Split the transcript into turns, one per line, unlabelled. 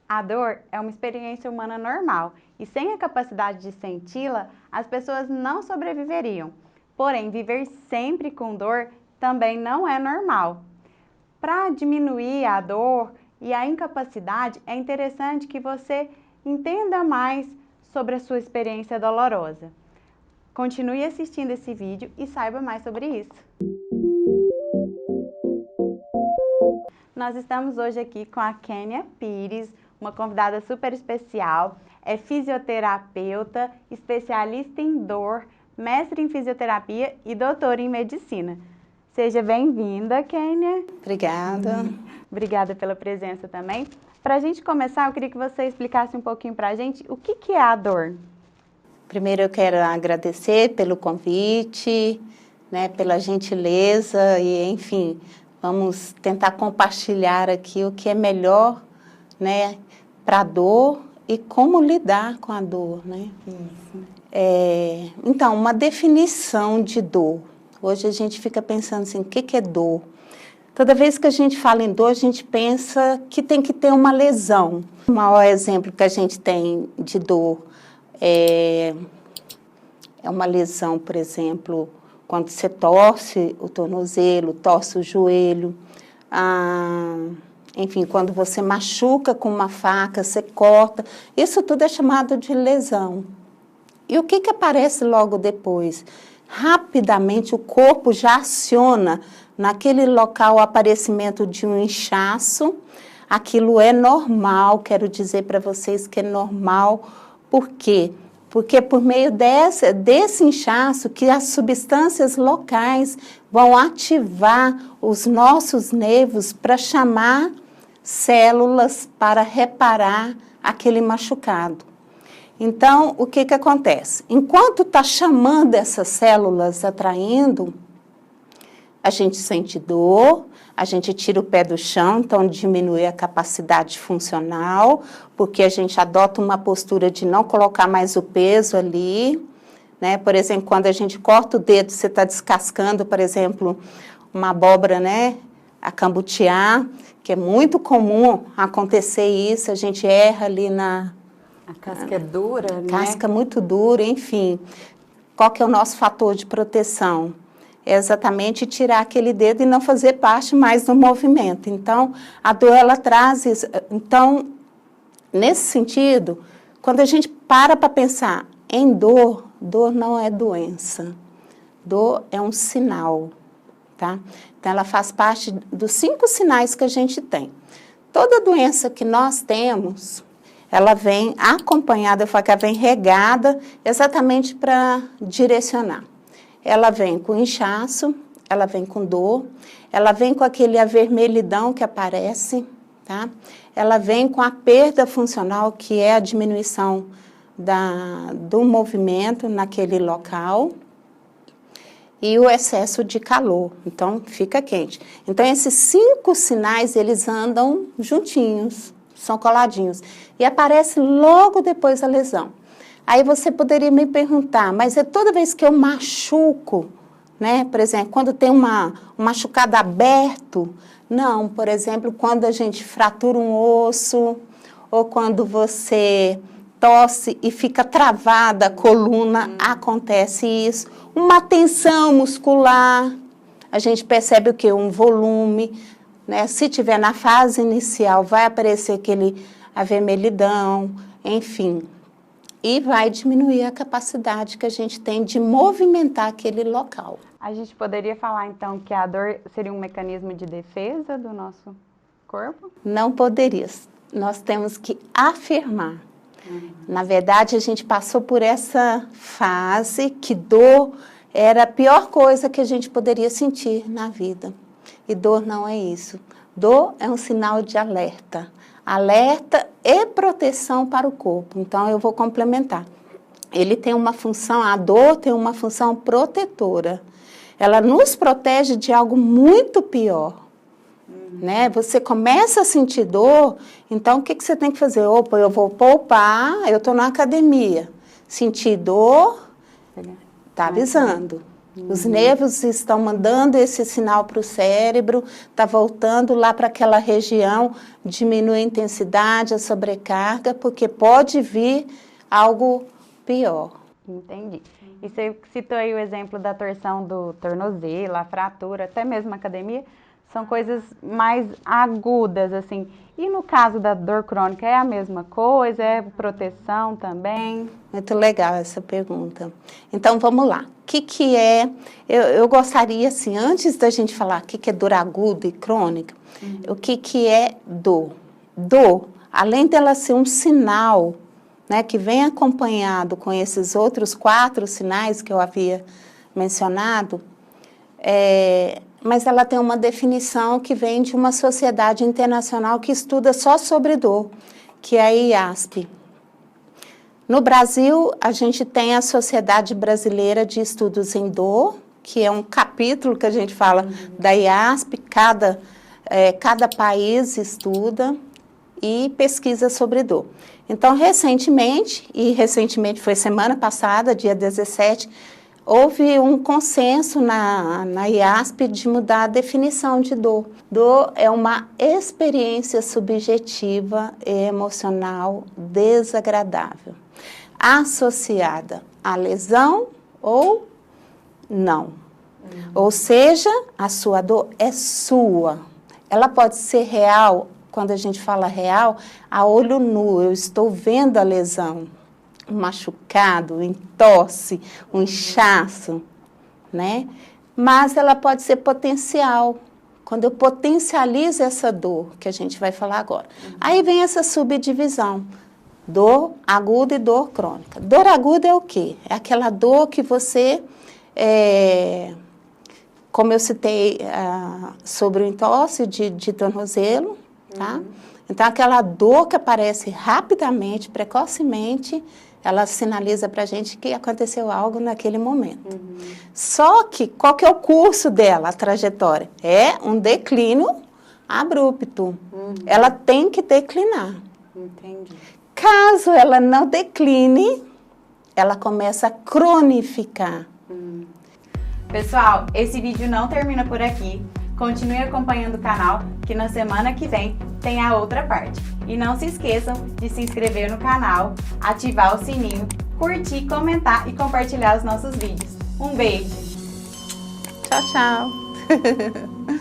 A dor é uma experiência humana normal e sem a capacidade de senti-la, as pessoas não sobreviveriam. Porém, viver sempre com dor também não é normal. Para diminuir a dor e a incapacidade, é interessante que você entenda mais sobre a sua experiência dolorosa. Continue assistindo esse vídeo e saiba mais sobre isso. Nós estamos hoje aqui com a Kênia Pires, uma convidada super especial, é fisioterapeuta, especialista em dor, mestre em fisioterapia e doutora em medicina. Seja bem-vinda, Kênia.
Obrigada.
Obrigada pela presença também. Para a gente começar, eu queria que você explicasse um pouquinho para a gente o que é a dor.
Primeiro eu quero agradecer pelo convite, né, pela gentileza e, enfim, vamos tentar compartilhar aqui o que é melhor, né, para a dor e como lidar com a dor, né?
Isso.
Então, uma definição de dor. Hoje a gente fica pensando assim, o que é dor? Toda vez que a gente fala em dor, a gente pensa que tem que ter uma lesão. O maior exemplo que a gente tem de dor é uma lesão, por exemplo, quando você torce o tornozelo, torce o joelho, enfim, quando você machuca com uma faca, você corta, isso tudo é chamado de lesão. E o que aparece logo depois? Rapidamente o corpo já aciona naquele local o aparecimento de um inchaço. Aquilo é normal, quero dizer para vocês que é normal. Por quê? Porque por meio desse inchaço que as substâncias locais vão ativar os nossos nervos para chamar células para reparar aquele machucado. Então, o que acontece? Enquanto está chamando essas células, atraindo, a gente sente dor, a gente tira o pé do chão, então diminui a capacidade funcional, porque a gente adota uma postura de não colocar mais o peso ali, né? Por exemplo, quando a gente corta o dedo, você está descascando, por exemplo, uma abóbora, né? A cambutear, que é muito comum acontecer isso, a gente erra ali
A casca é dura, né?
Casca muito dura, enfim. Qual que é o nosso fator de proteção? É exatamente tirar aquele dedo e não fazer parte mais do movimento. Então, a dor, ela traz isso. Então, nesse sentido, quando a gente para pensar em dor, dor não é doença. Dor é um sinal, tá? Então, ela faz parte dos 5 sinais que a gente tem. Toda doença que nós temos, ela vem acompanhada, eu falo que ela vem regada exatamente para direcionar. Ela vem com inchaço, ela vem com dor, ela vem com aquele avermelhidão que aparece, tá? Ela vem com a perda funcional, que é a diminuição do movimento naquele local, e o excesso de calor, então fica quente. Então, esses 5 sinais, eles andam juntinhos, são coladinhos, e aparece logo depois da lesão. Aí você poderia me perguntar, mas é toda vez que eu machuco, né? Por exemplo, quando tem um machucado aberto? Não, por exemplo, quando a gente fratura um osso, ou quando você tosse e fica travada a coluna, acontece isso. Uma tensão muscular, a gente percebe o quê? Um volume, né? Se tiver na fase inicial, vai aparecer aquele avermelhidão, enfim. E vai diminuir a capacidade que a gente tem de movimentar aquele local.
A gente poderia falar, então, que a dor seria um mecanismo de defesa do nosso corpo?
Não poderia. Nós temos que afirmar. Na verdade, a gente passou por essa fase que dor era a pior coisa que a gente poderia sentir na vida. E dor não é isso. Dor é um sinal de alerta. Alerta e proteção para o corpo. Então, eu vou complementar. Ele tem uma função, a dor tem uma função protetora. Ela nos protege de algo muito pior. Né? Você começa a sentir dor, então o que você tem que fazer? Opa, eu vou poupar, eu estou na academia. Sentir dor, está avisando. Os nervos estão mandando esse sinal para o cérebro, está voltando lá para aquela região, diminui a intensidade, a sobrecarga, porque pode vir algo pior.
Entendi. E você citou aí o exemplo da torção do tornozelo, a fratura, até mesmo a academia, são coisas mais agudas, assim. E no caso da dor crônica, é a mesma coisa? É proteção também?
Muito legal essa pergunta. Então, vamos lá. O que é... Eu gostaria, assim, antes da gente falar o que é dor aguda e crônica, o que é dor? Dor, além dela ser um sinal, né, que vem acompanhado com esses outros 4 sinais que eu havia mencionado, mas ela tem uma definição que vem de uma sociedade internacional que estuda só sobre dor, que é a IASP. No Brasil, a gente tem a Sociedade Brasileira de Estudos em Dor, que é um capítulo que a gente fala da IASP, cada país estuda e pesquisa sobre dor. Então, recentemente foi semana passada, dia 17, houve um consenso na IASP de mudar a definição de dor. Dor é uma experiência subjetiva e emocional desagradável, associada à lesão ou não. Ou seja, a sua dor é sua. Ela pode ser real, quando a gente fala real, a olho nu, eu estou vendo a lesão. Um machucado, um entorse, um inchaço, né? Mas ela pode ser potencial, quando eu potencializo essa dor, que a gente vai falar agora. Aí vem essa subdivisão, dor aguda e dor crônica. Dor aguda é o quê? É aquela dor que você, como eu citei sobre o entorse de tornozelo, tá? Então, aquela dor que aparece rapidamente, precocemente, ela sinaliza para a gente que aconteceu algo naquele momento. Só que, qual que é o curso dela, a trajetória? É um declínio abrupto. Ela tem que declinar.
Entendi.
Caso ela não decline, ela começa a cronificar.
Pessoal, esse vídeo não termina por aqui. Continue acompanhando o canal, que na semana que vem tem a outra parte. E não se esqueçam de se inscrever no canal, ativar o sininho, curtir, comentar e compartilhar os nossos vídeos. Um beijo!
Tchau, tchau!